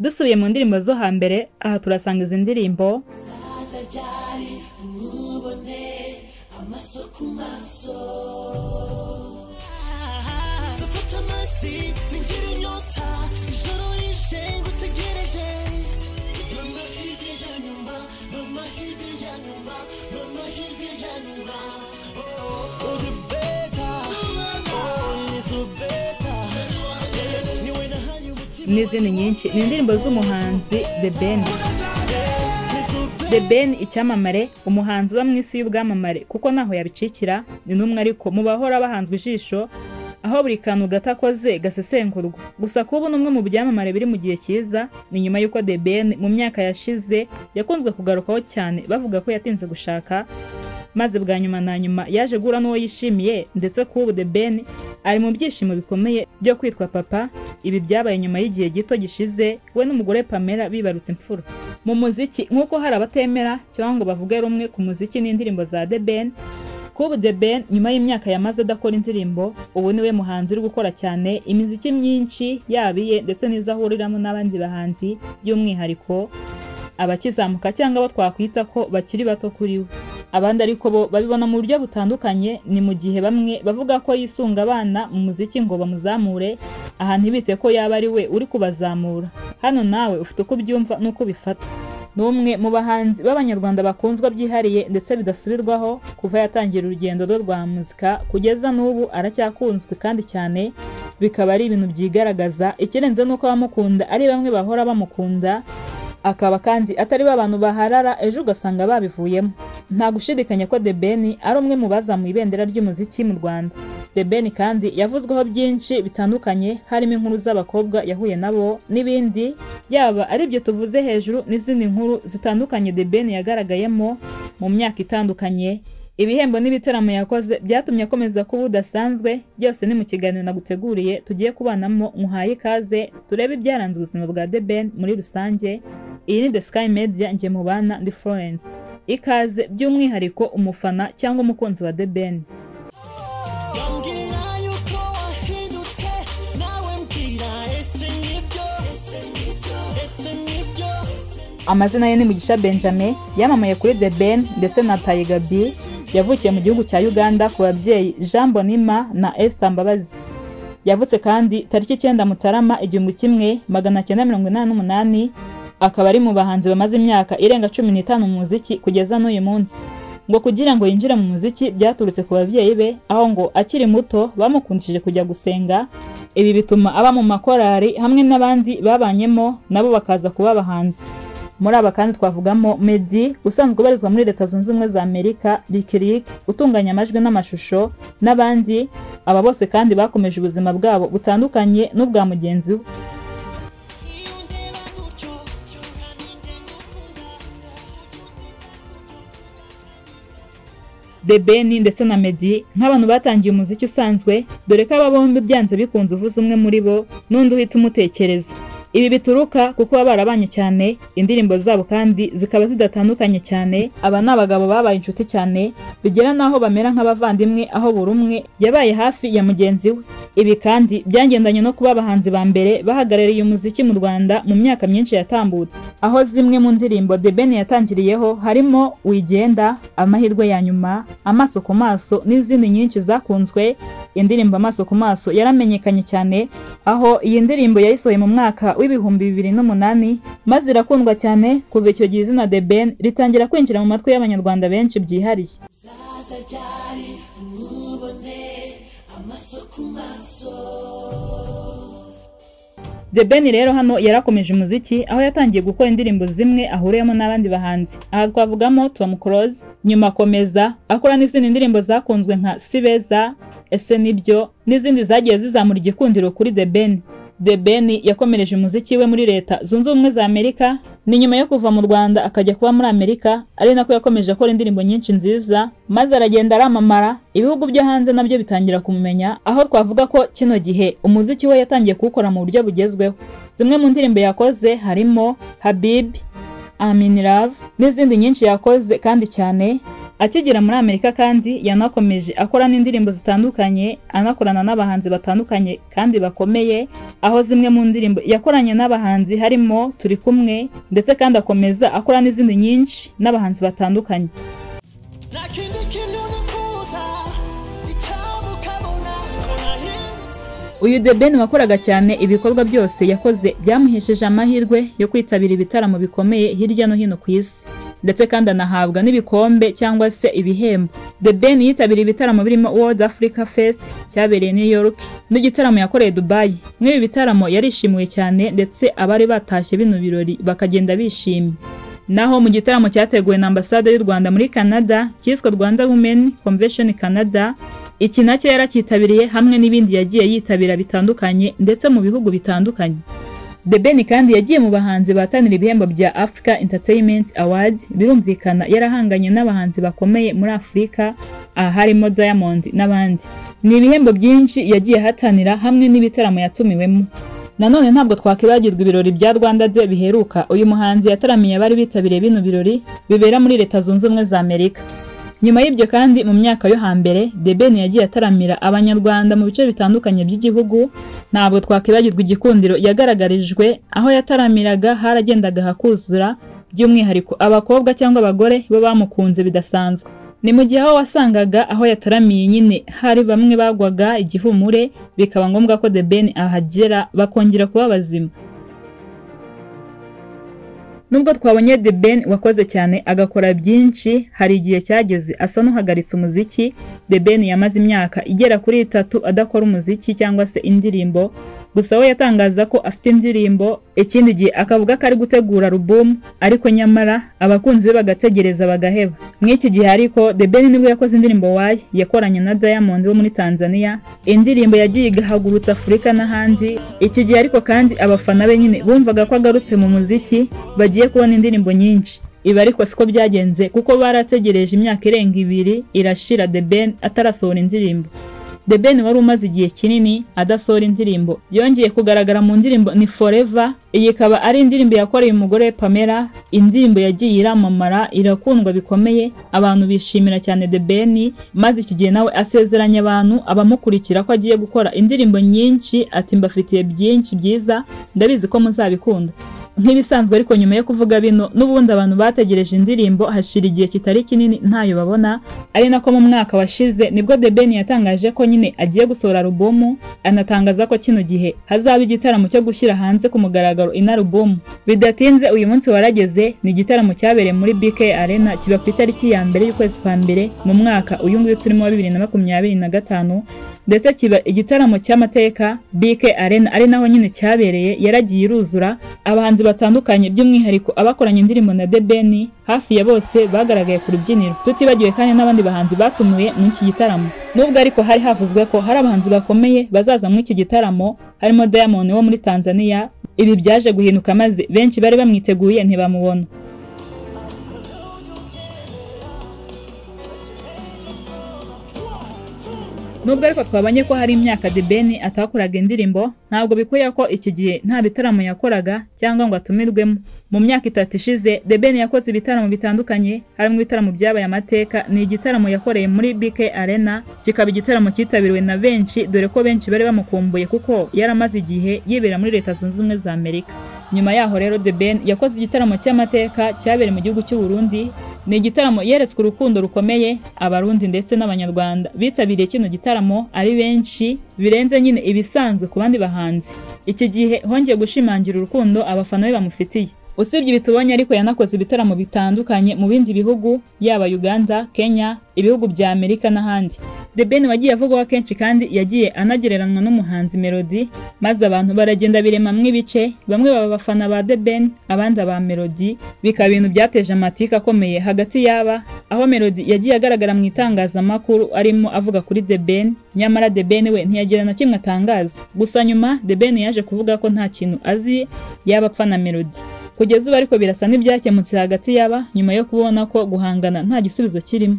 Dusubiye mu ndirimbo zo hambere, aha turasanga izi ndirimbo n'izindi nyinshi. Ni indirimbo z'umuhanzi The Ben. The Ben icyamamare, umuhanzi uba mu isi y'ubwamamare kuko naho yabicikira, ni n'umwe ariko mu bahora bahanzwe ijisho, aho buri kantu gatakoze gasesengurwa. Gusa kuba n'umwe mu byamamare biri mu gihe cyiza ni nyuma y'uko The Ben mu myaka yashize yakunzwe kugarukaho cyane bavuga ko yatinze gushaka, maze bwa nyuma na nyuma yaje guhura n'uwo yishimiye, ndetse kubu The Ben ari mu byishimo bikomeye byo kwitwa papa. Ibi byabaye nyuma y'igihe gito gishize we n'umugore Pamela bibarutse imfura. Mu muziki nk'uko hari abatemera cyangwa ngo bavuge rumwe ku muziki n'indirimbo za The Ben, kubu The Ben nyuma y'imyaka yamaze adakora indirimbo, ubu niwe muhanzi uri gukora cyane imiziki myinshi yabiye ndetse n'izahuriramo n'abandi bahanzi, by'umwihariko abakizamuka cyangwa abo twakwita ko bakiri bato kuri we. Abandi ariko bo babibona mu buryo butandukanye, ni mu gihe bamwe bavuga ko yisunga abana mu muziki ngo bamuzamure, aha ntibite ko yaba ari we uri kubazamura. Hano nawe ufite uko ubyumva n'uko bifata. Ni umwe mu bahanzi b'Abanyarwanda bakunzwe byihariye ndetse bidasubirwaho, kuva yatangira urugendo rwa muzika kugeza n'ubu aracyakunzwe kandi cyane, bikaba ari ibintu byigaragaza. Ikirenze nuko abamukunda ari bamwe bahora bamukunda, akaba kandi atari abantu baharara ejo ugasanga babivuyemo. Nta gushidikanya ko The Ben ari umwe mu bazamuye ibendera ry'umuziki mu Rwanda. The Ben kandi yavuzweho byinshi bitandukanye, harimo inkuru z'abakobwa yahuye nabo n'ibindi, yaba ari byo tuvuze hejuru n'izindi nkuru zitandukanye The Ben yagaragayemo mu myaka itandukanye. Ibihembo n'ibitaramo yakoze byatumye akomeza kuba udasanzwe. Byose ni mu kiganiro naguteguriye tugiye kubanamo. Muhaye ikaze turebe ibyaranze ubuzima bwa The Ben muri rusange. Iyi ni The Sky Media, njye mubana ndi Florence. Ikaze by'umwihariko umufana cyangwa umukunzi wa The Ben. Amazina ye ni Mugisha Benjamin, yamamaye kuri The Ben ndetse na Tayi Gabi. Yavukiye mu gihugu cya Uganda ku babyeyi Jean Bonima na Esther Mbabazi. Yavutse kandi tariki 9 Mutarama 1988, akaba ari mu bahanzi bamaze imyaka irenga 15 mu muziki kugeza n'uyu munsi. Ngo kugira ngo yinjire mu muziki byaturutse ku babyeyi be, aho ngo akiri muto bamukundishije kujya gusenga. Ibi bituma aba mu makorari hamwe n'abandi babanyemo nabo bakaza kuba abahanzi. Muri aba kandi twavugamo Meddy usanzwe ubarizwa muri Leta Zunze Ubumwe za Amerika, Lick Lick utunganya amajwi n'amashusho n'abandi. Aba bose kandi bakomeje ubuzima bwabo butandukanye n'ubwa mugenzi we. The Ben ndetse na Meddy nk'abantu batangiye umuziki usanzwe, dore ko aba bombi byanze bikunze uvuze umwe muri bo n'undi uhita umutekereza. Ibi bituruka kuko baba barabanye cyane, indirimbo zabo kandi zikaba zidatandukanye cyane. Aba ni abagabo babaye inshuti cyane, bigera naho bamera nk'abavandimwe, aho buri umwe yabaye hafi ya mugenzi we. Ibi kandi byangendanye no kuba abahanzi ba mbere bahagarariye umuziki mu Rwanda mu myaka myinshi yatambutse, aho zimwe mu ndirimbo The Ben yatangiriyeho harimo Wigenda, Amahirwe ya Nyuma, Amaso ku Maso n'izindi nyinshi zakunzwe. Indirimbo Amaso ku Maso yaramenyekanye cyane, aho iyi ndirimbo yayisohoye mu mwaka w'ibihumbi 2008, maze irakundwa cyane. Kuva icyo gihe izina The Ben ritangira kwinjira mu matwi y'Abanyarwanda benshi byihariye. The Ben rero hano yarakomeje umuziki, aho yatangiye gukora indirimbo zimwe ahuriyemo n'abandi bahanzi. Aha twavugamo Tom Close, nyuma akomeza akora n'izindi ndirimbo zakunzwe nka Sibeza, Ese Nibyo n'izindi zagiye zizamura igikundiro kuri The Ben. The Ben yakomereje umuziki we muri Leta Zunze Ubumwe za Amerika, ni nyuma yo kuva mu Rwanda akajya kuba muri Amerika, ari nako yakomeje akora indirimbo nyinshi nziza, maze aragenda aramamara. Ibihugu byo hanze nabyo bitangira kumumenya, aho twavuga ko kino gihe umuziki we yatangiye kuwukora mu buryo bugezweho. Zimwe mu ndirimbo yakoze harimo Habib, I'm in Love n'izindi nyinshi yakoze kandi cyane. Akigera muri Amerika kandi yanakomeje akora n'indirimbo zitandukanye, anakorana n'abahanzi batandukanye kandi bakomeye, aho zimwe mu ndirimbo yakoranye n'abahanzi harimo Turi Kumwe, ndetse kandi akomeza akora n'izindi nyinshi n'abahanzi batandukanye. Uyu The Ben wakoraga cyane ibikorwa byose yakoze byamuhesheje amahirwe yo kwitabira ibitaramo bikomeye hirya no hino ku isi, ndetse kandi anahabwa n'ibikombe cyangwa se ibihembo. The Ben yitabiriye ibitaramo birimo World Africa Fest cyabereye New York n'igitaramo yakoreye Dubai. Mw'ibi bitaramo yarishimiwe cyane, ndetse abari batashye bino birori bakagenda bishimye. Naho mu gitaramo cyateguwe na Ambasade y'u Rwanda muri Canada cyiswe Rwanda Women Convention Canada, iki nacyo yarakitabiriye hamwe n'ibindi yagiye yitabira bitandukanye ndetse mu bihugu bitandukanye. The Ben kandi yagiye mu bahanzi batanira ibihembo bya Africa Entertainment Award, birumvikana yarahanganye n'abahanzi bakomeye muri Afrika, harimo Diamond n'abandi. Ni ibihembo byinshi yagiye hatanira hamwe n'ibitaramo yatumiwemo. Nanone ntabwo twakibagirwa ibirori bya Rwanda Day biheruka. Uyu muhanzi yataramiye abari bitabiriye bino birori bibera muri Leta Zunze Ubumwe za Amerika. Nyuma y'ibyo kandi mu myaka yo hambere The Ben yagiye ataramira abanyarwanda mu bice bitandukanye by'igihugu. Ntabwo twakibagirwa igikundiro yagaragarijwe aho yataramiraga haragendaga hakuzura, by'umwihariko abakobwa cyangwa abagore bo bamukunze bidasanzwe. Ni mu gihe aho wasangaga aho yataramiye nyine hari bamwe bagwaga igihumure, bikaba ngombwa ko The Ben ahagera bakongera kuba bazima. Nubwo twabonye The Ben wakoze cyane agakora byinshi, hari igihe cyageze asa n'uhagaritse umuziki. The Ben yamaze imyaka igera kuri 3 adakora umuziki cyangwa se indirimbo. Gusa we yatangaza ko afite indirimbo, ikindi gihe akavuga ko ari gutegura album, ariko nyamara abakunzi be bagategereza bagaheba. Mw'iki gihe ariko The Ben nibwo yakoze indirimbo Why yakoranye na Diamond wo muri Tanzania. Indirimbo yagiye igahagurutsa Afurika n'ahandi. Iki gihe ariko kandi abafana be nyine bumvaga ko agarutse mu muziki, bagiye kubona indirimbo nyinshi. Ibi ariko siko byagenze kuko barategereje imyaka irenga 2 irashira The Ben atarasohora indirimbo. The Ben wari umaze igihe kinini adasohora indirimbo, yongeye kugaragara mu ndirimbo Ni Forever. Iyi ikaba ari indirimbo yakoreye umugore Pamela. Indirimbo yagiye iramamara, irakundwa bikomeye, abantu bishimira cyane The Ben, maze iki gihe nawe asezeranya abantu abamukurikira ko agiye gukora indirimbo nyinshi, ati mbafitiye byinshi byiza, ndabizi ko muzabikunda. Nk'ibisanzwe ariko nyuma yo kuvuga bino, n'ubundi abantu bategereje indirimbo hashira igihe kitari kinini ntayo babona. Ari nako mu mwaka washize nibwo The Ben yatangaje ko nyine agiye gusohora album, anatangaza ko kino gihe hazaba igitaramo cyo gushyira hanze ku mugaragaro ina album. Bidatinze uyu munsi warageze, ni igitaramo cyabereye muri BK Arena, kiba ku itariki ya mbere y'ukwezi kwa mbere mu mwaka uyu nguyu turimo wa 2025, ndetse kiba igitaramo cy'amateka. BK Arena ari naho nyine cyabereye, yaragiye iruzura. Abahanzi batandukanye by'umwihariko abakoranye indirimbo na The Ben hafi ya bose bagaragaye ku rubyiniro, tutibagiwe kandi n'abandi bahanzi batumiwe muri iki gitaramo. Nubwo ariko hari havuzwe ko hari abahanzi bakomeye bazaza muri iki gitaramo, harimo Diamond wo muri Tanzania, ibi byaje guhinuka maze benshi bari bamwiteguye ntibamubona. Nubwo ariko twabanye ko hari imyaka The Ben atakoraga indirimbo, ntabwo bikuye ko iki gihe nta bitaramo yakoraga cyangwa ngo atumirwemo. Mu myaka 3 ishize The Ben yakoze ibitaramo bitandukanye, harimo ibitaramo byabaye amateka. Ni igitaramo yakoreye muri BK Arena, kikaba igitaramo cyitabiriwe na benshi, dore ko benshi bari bamukumbuye kuko yaramaze igihe yibera muri Leta Zunze Ubumwe za Amerika. Nyuma yaho rero The Ben yakoze igitaramo cy'amateka cyabereye mu gihugu cy'u Burundi. Ni igitaramo yeretswe urukundo rukomeye abarundi ndetse n'abanyarwanda bitabiriye kino gitaramo ari benshi, birenze nyine ibisanzwe ku bandi bahanzi. Iki gihe hongeye gushimangira urukundo abafana be bamufitiye. Usibye bitubonye ariko yanakoze ibitaramo bitandukanye mu bindi bihugu, yaba Uganda, Kenya, ibihugu bya Amerika n'ahandi. The Ben wagiye avugwa kenshi kandi yagiye anagereranwa n'umuhanzi Melody, maze abantu baragenda biremamwe ibice, bamwe baba bafana ba The Ben, abandi ba Melody. Bikaba ibintu byateje amatika akomeye hagati yaba, aho Melody yagiye agaragara mu itangazamakuru arimo avuga kuri The Ben, nyamara The Ben we ntiyagira na kimwe atangaza. Gusa nyuma The Ben yaje kuvuga ko nta kintu azi yaba apfa na Melody. Kugeza ubu ariko birasa n'ibyakemutse hagati yaba, nyuma yo kubona ko guhangana nta gisubizo kirimo.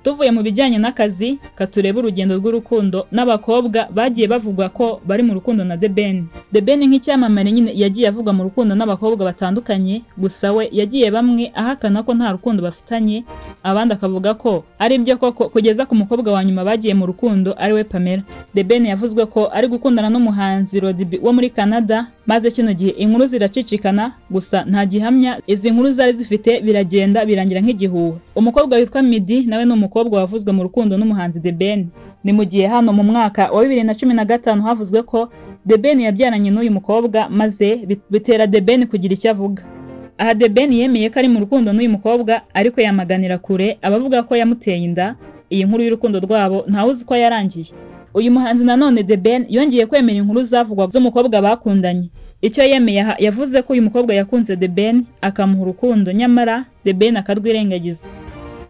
Tuvuye mu bijyanye n'akazi, katureba urugendo rw'urukundo n'abakobwa bagiye bavugwa ko bari mu rukundo na The Ben. The Ben nk'icyamamare nyine yagiye avugwa mu rukundo n'abakobwa batandukanye, gusa we yagiye bamwe ahakana ko nta rukundo bafitanye, abandi akavuga ko ari byo koko kugeza ku mukobwa wa nyuma bagiye mu rukundo ari we Pamela. The Ben yavuzwe ko ari gukundana n'umuhanzi Rodibi wo muri Canada, maze kino gihe inkuru ziracicikana, gusa nta gihamya izi nkuru zari zifite, biragenda birangira nk'igihuha. Umukobwa witwa Midi nawe ni umukobwa wavuzwe mu rukundo n'umuhanzi The Ben. Ni mu gihe hano mu mwaka wa 2015 havuzwe ko The Ben yabyaranye n'uyu mukobwa, maze bitera The Ben kugira icyo avuga. Aha The Ben yemeye ko ari mu rukundo n'uyu mukobwa, ariko yamaganira kure abavuga ko yamuteye inda. Iyi nkuru y'urukundo rwabo ntawe uzi ko yarangiye. Uyu muhanzi nanone The Ben yongeye kwemera inkuru zavugwa z'umukobwa bakundanye. Icyo yemeye aha yavuze ko uyu mukobwa yakunze The Ben akamuha urukundo, nyamara The Ben akarwirengagiza.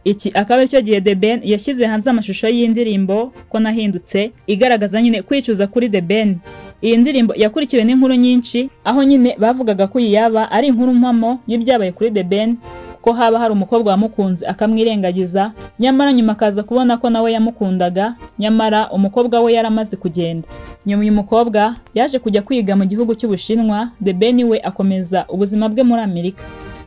Iki akaba aricyo gihe The Ben yashyize hanze amashusho y'indirimbo Ko Nahindutse, igaragaza nyine kwicuza kuri The Ben. Iyi ndirimbo yakurikiwe n'inkuru nyinshi, aho nyine bavugaga ko yaba ari inkuru mpamo y'ibyabaye kuri The Ben, ko haba hari umukobwa wamukunze akamwirengagiza, nyamara nyuma akaza kubona ko nawe yamukundaga, nyamara umukobwa we yaramaze kugenda. Nyuma uyu mukobwa yaje kujya kwiga mu gihugu cy'Ubushinwa, The Ben we akomeza ubuzima bwe muri Amerika.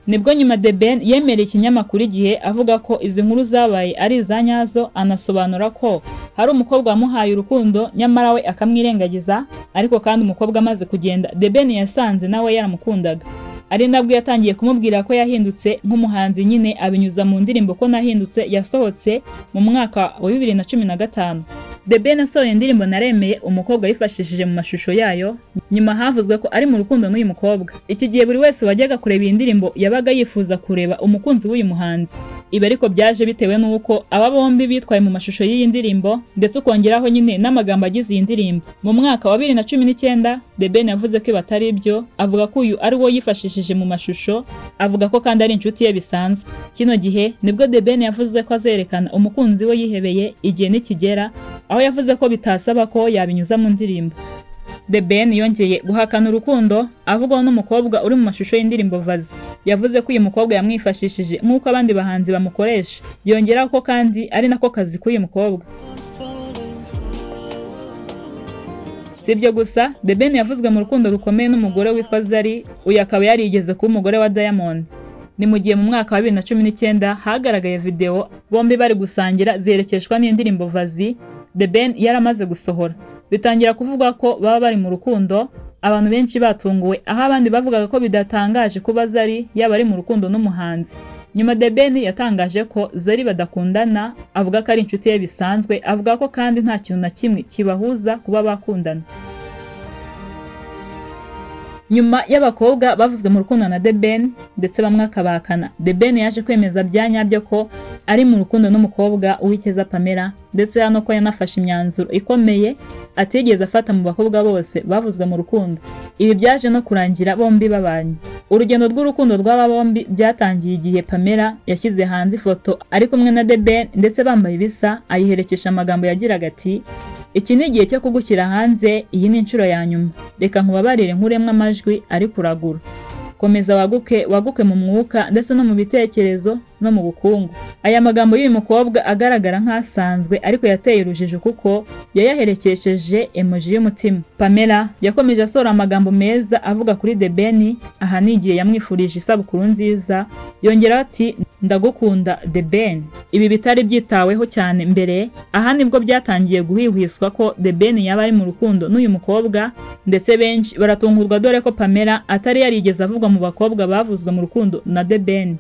Nibwo nyuma The Ben yemereye ikinyamakuru Igihe avuga ko izi nkuru zabaye ari iza nyazo, anasobanura ko hari umukobwa wamuhaye urukundo nyamara we akamwirengagiza, ariko kandi umukobwa amaze kugenda The Ben yasanze nawe yaramukundaga. Ari nabwo yatangiye kumubwira ko yahindutse nk'umuhanzi, nyine abinyuza mu ndirimbo Ko Nahindutse yasohotse mu mwaka wa 2015. The Ben asohoye indirimbo Naremeye, umukobwa yifashishije mu mashusho yayo. Nyuma havuzwe ko ari mu rukundo n'uyu mukobwa. Iki gihe buri wese wajyaga kureba iyi ndirimbo yabaga yifuza kureba umukunzi w'uyu muhanzi. Ibi ariko byaje bitewe n'uko aba bombi bitwaye mu mashusho y'iyi ndirimbo, ndetse ukongeraho nyine n'amagambo agize iyi ndirimbo. Mu mwaka wa 2019 The Ben yavuze ko batari ibyo, avuga ko uyu ari wo yifashishije mu mashusho, avuga ko kandi ari inshuti ye bisanzwe. Kino gihe nibwo The Ben yavuze ko azerekana umukunzi we yihebeye igihe nikigera, aho yavuze ko bitasaba ko yabinyuza mu ndirimbo. The Ben yongeye guhakana urukundo avugwa n'umukobwa uri mu mashusho y'indirimbo Vazi. Yavuze ko uyu mukobwa yamwifashishije nk'uko abandi bahanzi bamukoresha, yongeraho ko kandi ari nako kazi k'uyu mukobwa. Sibyo gusa, The Ben yavuzwe mu rukundo rukomeye n'umugore witwa Zari, uyu akaba yarigeze kuba umugore wa Diamond. Ni mu gihe mu mwaka wa 2019 hagaragaye video bombi bari gusangira zerekeshwa n'indirimbo Vazi The Ben yaramaze gusohora. Bitangira kuvuga ko baba bari mu rukundo, abantu benshi batunguwe, aho abandi bavugaga ko bidatangaje kuba Zari yaba ari mu rukundo n'umuhanzi. Nyuma The Ben yatangaje ko Zari badakundana, avuga ko ari inshuti ye bisanzwe, avuga ko kandi nta kintu na kimwe kibahuza kuba bakundana. Nyuma y'abakobwa bavuzwe mu rukundo na The Ben ndetse bamwe akabakana, The Ben yaje kwemeza byanyabyo ko ari mu rukundo n'umukobwa Uwikeza Pamela, ndetse hano ko yanafashe imyanzuro ikomeye atigeze afata mu bakobwa bose bavuzwe mu rukundo. Ibi byaje no kurangira bombi babanye. Urugendo rw'urukundo rw'aba bombi byatangiye igihe Pamela yashyize hanze ifoto ari kumwe na The Ben, ndetse bambaye ibisa, ayiherekesha amagambo yagiraga ati: "Iki ni igihe cyo kugushyira hanze, iyi ni inshuro ya nyuma. Reka nkubabarire nkuremwe amajwi ari kuragura. Komeza waguke mu mwuka ndetse no mu bitekerezo no mu bukungu." Aya magambo y'uyu mukobwa agaragara nk'asanzwe, ariko yateye urujijo kuko yayaherekesheje emoji y'umutima. Pamela yakomeje asora amagambo meza avuga kuri The Ben, aha ni igihe yamwifurije isabukuru nziza, yongera ati: "Ndagukunda The Ben." Ibi bitari byitaweho cyane mbere, aha nibwo byatangiye guhihwiswa ko The Ben yaba ari mu rukundo n'uyu mukobwa, ndetse benshi baratungurwa dore ko Pamela atari yarigeze avugwa mu bakobwa bavuzwe mu rukundo na The Ben.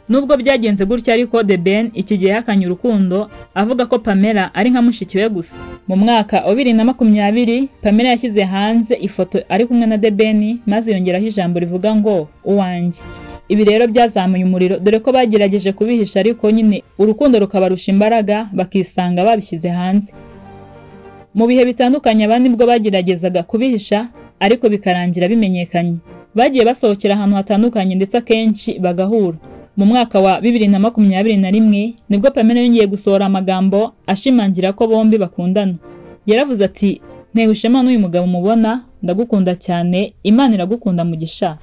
Nubwo byagenze gutya, ariko The Ben iki gihe yakanye urukundo, avuga ko Pamela ari nka mushiki we gusa. Mu mwaka wa 2020 Pamela yashyize hanze ifoto ari kumwe na The Ben, maze yongeraho ijambo rivuga ngo uwanjye. Ibi rero byazamuye umuriro dore ko bagerageje kubihisha, ariko nyine urukundo rukabarusha imbaraga bakisanga babishyize hanze. Mu bihe bitandukanye abandi nibwo bageragezaga kubihisha, ariko bikarangira bimenyekanye. Bagiye basohokera ahantu hatandukanye ndetse akenshi bagahura. Mu mwaka wa 2021 nibwo Pamela yongeye gusohora amagambo ashimangira ko bombi bakundana. Yaravuze ati: "Ntewe ishema n'uyu mugabo mubona, ndagukunda cyane, Imana iragukunda mugisha."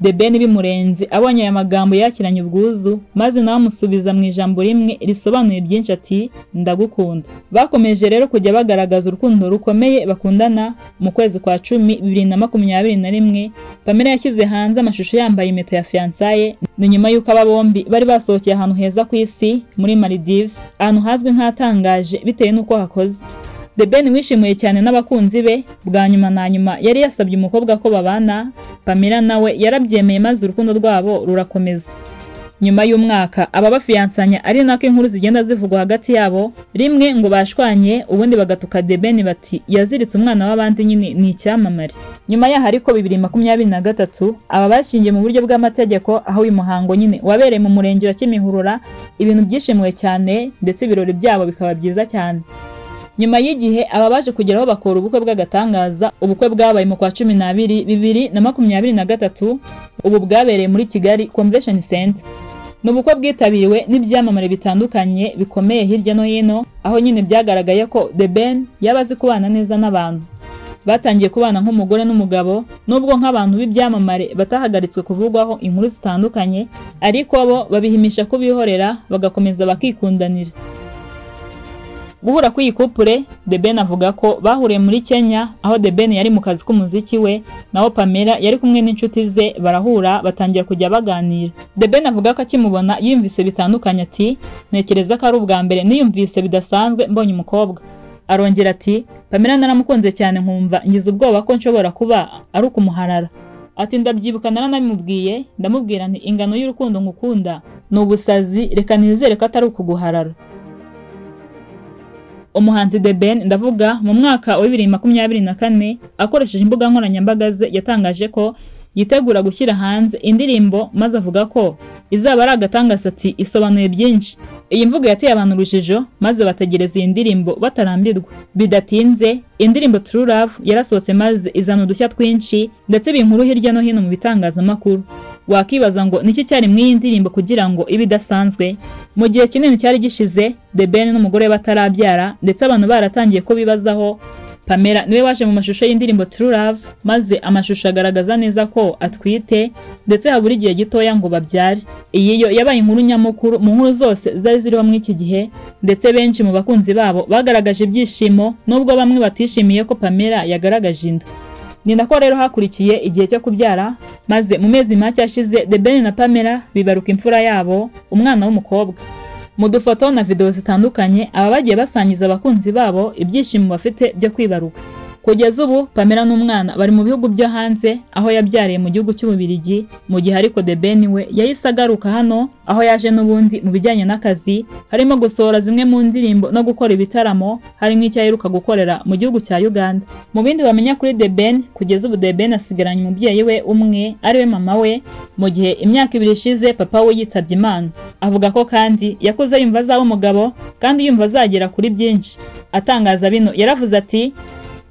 The Ben bimurenze abonye aya magambo yakiranye ubwuzu maze nawe amusubiza mu ijambo rimwe risobanuye byinshi ati ndagukunda. Bakomeje rero kujya bagaragaza urukundo rukomeye bakundana. Mu kwezi kwa 10 2021 Pamela yashyize hanze amashusho yambaye impeta ya fiançaye ni nyuma yuko aba bombi bari basohokeye ahantu heza ku isi muri Maldives, ahantu hazwi nk'atangaje bitewe n'uko hakoze. The Ben wishimiye cyane n'abakunzi be, bwa nyuma na nyuma yari yasabye umukobwa ko babana. Pamela nawe yarabyemeye maze urukundo rwabo rurakomeza. Nyuma y'umwaka aba bafiansanya ari nako inkuru zigenda zivugwa hagati yabo, rimwe ngo bashwanye ubundi bagatuka The Ben bati yaziritse umwana w'abandi nyine ni icyamamare. Nyuma yaho ariko 2023 aba bashingiye mu buryo bw'amategeko, aho uyu muhango nyine wabereye mu murenge wa Kimihurura. Ibintu byishimiwe cyane ndetse ibirori byabo bikaba byiza cyane. Nyuma y'igihe aba baje kugeraho bakora ubukwe bw'agatangaza. Ubukwe bwabaye mu kwa 12 2023, ubu bwabereye muri Kigali Convention Center. N'ubukwe bwitabiriwe n'ibyamamare bitandukanye bikomeye hirya no hino, aho nyine byagaragaye ko The Ben yabazi kubana neza n'abantu. Batangiye kubana nk'umugore n'umugabo, nubwo nk'abantu b'ibyamamare batahagaritswe kuvugwaho inkuru zitandukanye, ariko bo babihimisha ko bihorera bagakomeza bakikundanira. Guhura kw'iyi couple, The Ben avuga ko bahuriye muri Kenya, aho The Ben yari mu kazi k'umuziki we, naho Pamela yari kumwe n'inshuti ze barahura batangira kujya baganira. The Ben avuga ko akimubona yumvise bitandukanye ati ntekereza ko ari ubwa mbere niyumvise bidasanzwe mbonye umukobwa. Arongera ati Pamela naramukunze cyane nkumva ngize ubwoba ko nshobora kuba ari ukumuharara. Ati ndabyibuka naranabimubwiye, ndamubwira nti ingano y'urukundo ngukunda ni ubusazi, reka nizere ko atari ukuguharara. Umuhanzi The Ben ndavuga mu mwaka wa 2024 akoresheje imbuga nkoranyambaga ze yatangaje ko yitegura gushyira hanze indirimbo, maze avuga ko izaba ari agatangaza ati isobanuye byinshi. Iyi mvugo yateye abantu urujijo maze bategereza iyi ndirimbo batarambirwa. Bidatinze indirimbo True Love yarasohotse maze izana udushya twinshi ndetse binkuru hirya no hino mu bitangazamakuru. Wakibaza ngo niki cyari mu iyi ndirimbo kugira ngo ibe idasanzwe? Mu gihe kinini cyari gishize The Ben n'umugore batarabyara ndetse abantu baratangiye ko bibazaho. Pamela niwe waje mu mashusho y'indirimbo True Love, maze amashusho agaragaza neza ko atwite ndetse habura igihe gitoya ngo babyare. Iyi yo yabaye inkuru nyamukuru mu nkuru zose zari ziriho muri iki gihe, ndetse benshi mu bakunzi babo bagaragaje ibyishimo nubwo bamwe batishimiye ko Pamela yagaragaje inda. Ni nako rero hakurikiye igihe cyo kubyara, maze mu mezi make yashize The Ben na Pamela bibaruka imfura yabo, umwana w'umukobwa. Mu dufoto na video zitandukanye aba bagiye basangiza abakunzi babo ibyishimo bafite byo kwibaruka. Kugeza ubu Pamela n'umwana bari mu bihugu byo hanze, aho yabyariye mu gihugu cy'Ububiligi, mu gihe ariko The Ben we yahise agaruka hano, aho yaje n'ubundi mu bijyanye n'akazi, harimo gusohora zimwe mu ndirimbo no gukora ibitaramo, hari nk'icyo aheruka gukorera mu gihugu cya Uganda. Mu bindi bamenya kuri The Ben, kugeza ubu The Ben asigaranye umubyeyi we umwe ariwe mama we, mu gihe imyaka 2 ishize papa we yitabye Imana. Avuga ko kandi yakuze yumva azaba umugabo kandi yumva azagera kuri byinshi. Atangaza bino yaravuze ati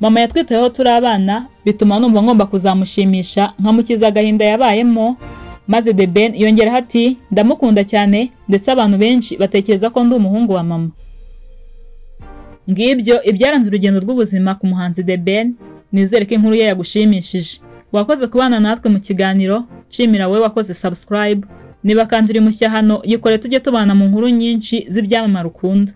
mama yatwitayeho turi abana, bituma numva ngomba kuzamushimisha nkamukiza agahinda yabayemo. Maze The Ben yongera ati ndamukunda cyane ndetse abantu benshi batekereza ko ndi umuhungu wa mama. Ngibyo ibyaranze urugendo rw'ubuzima ku muhanzi The Ben. Nizere ko inkuru ye yagushimishije. Wakoze kubana natwe mu kiganiro, nshimira wowe wakoze subscribe. Niba kandi uri mushya hano, yikore tujye tubana mu nkuru nyinshi z'ibyamamare ukunda.